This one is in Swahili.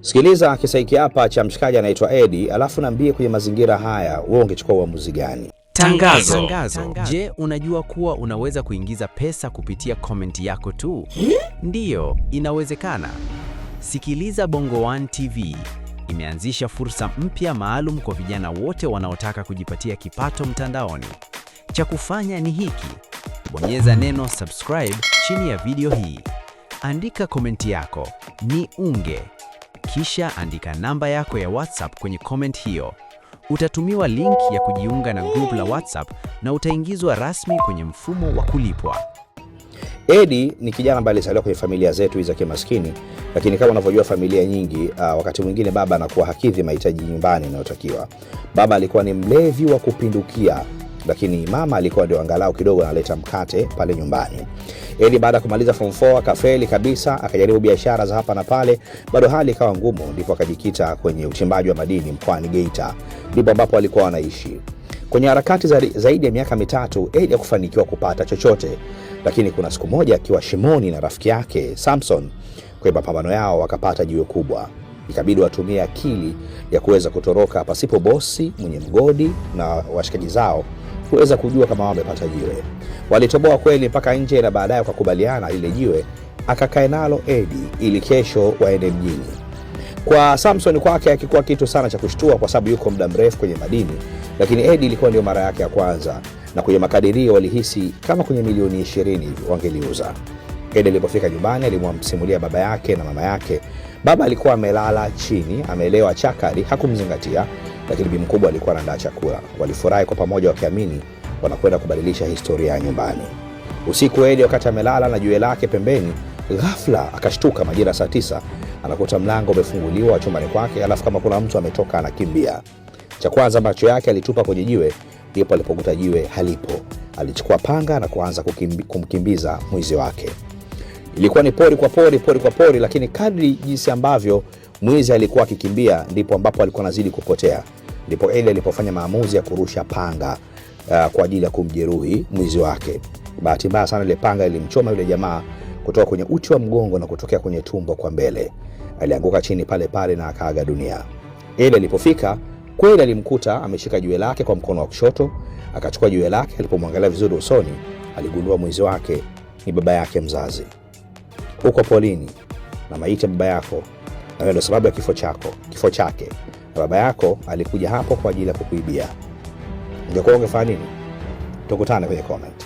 Sikiliza kisa hiki hapa cha mshikaji anaitwa Eddie, alafu niambie kwenye mazingira haya wewe ungechukua uamuzi gani? Tangazo. Je, unajua kuwa unaweza kuingiza pesa kupitia komenti yako tu? Ndiyo, inawezekana. Sikiliza Bongo One TV imeanzisha fursa mpya maalum kwa vijana wote wanaotaka kujipatia kipato mtandaoni. Cha kufanya ni hiki: bonyeza neno subscribe chini ya video hii. Andika komenti yako, niunge. Kisha andika namba yako ya WhatsApp kwenye comment hiyo. Utatumiwa link ya kujiunga na group la WhatsApp na utaingizwa rasmi kwenye mfumo wa kulipwa. Eddie ni kijana ambaye alizaliwa kwenye familia zetu hizi za kimaskini, lakini kama unavyojua familia nyingi, wakati mwingine baba anakuwa hakidhi mahitaji nyumbani yanayotakiwa. Baba alikuwa ni mlevi wa kupindukia, lakini mama alikuwa ndio angalau kidogo analeta mkate pale nyumbani. Eddie baada ya kumaliza form 4 akafeli kabisa, akajaribu biashara za hapa na pale, bado hali ikawa ngumu, ndipo akajikita kwenye uchimbaji wa madini mkoani Geita, ndipo ambapo alikuwa anaishi. Kwenye harakati zaidi ya miaka mitatu, Eddie hakufanikiwa kupata chochote, lakini kuna siku moja akiwa shimoni na rafiki yake Samson, kwa mapambano yao wakapata jiwe kubwa. Ikabidi watumie akili ya kuweza kutoroka pasipo bosi mwenye mgodi na washikaji zao kuweza kujua kama wamepata jiwe. Walitoboa kweli mpaka nje, na baadaye kwa kubaliana ile jiwe akakae nalo Eddie ili kesho waende mjini. Kwa Samson kwake hakikuwa kitu sana cha kushtua kwa sababu yuko muda mrefu kwenye madini, lakini Eddie ilikuwa ndio mara yake ya kwanza, na kwenye makadirio walihisi kama kwenye milioni 20 hivi wangeliuza. Eddie alipofika nyumbani alimwamsimulia baba yake na mama yake. Baba alikuwa amelala chini, ameelewa chakari, hakumzingatia, lakini bibi mkubwa alikuwa anaandaa chakula. Walifurahi kwa pamoja wakiamini wanakwenda kubadilisha historia ya nyumbani. Usiku Eddie wakati amelala na jiwe lake pembeni, ghafla akashtuka majira saa 9, anakuta mlango umefunguliwa chumbani kwake, alafu kama kuna mtu ametoka anakimbia. Cha kwanza macho yake alitupa kwenye jiwe, ndipo alipokuta jiwe halipo. Alichukua panga na kuanza kumkimbiza mwizi wake. Ilikuwa ni pori kwa pori, lakini kadri jinsi ambavyo mwizi alikuwa akikimbia ndipo ambapo alikuwa anazidi kupotea. Ndipo Eddie alipofanya maamuzi ya kurusha panga kwa ajili ya kumjeruhi mwizi wake. Bahati mbaya sana ile panga ilimchoma yule jamaa kutoka kwenye uti wa mgongo na kutokea kwenye tumbo kwa mbele. Alianguka chini pale pale na akaaga dunia. Eddie alipofika kweli alimkuta ameshika jiwe lake kwa mkono wa kushoto. Akachukua jiwe lake, alipomwangalia vizuri usoni aligundua mwizi wake ni baba yake mzazi. Huko polini na maiti baba yako, na ndio sababu ya kifo chake. Na baba yako alikuja hapo kwa ajili ya kukuibia. Ungekuwa ungefanya nini? Tukutane kwenye comment.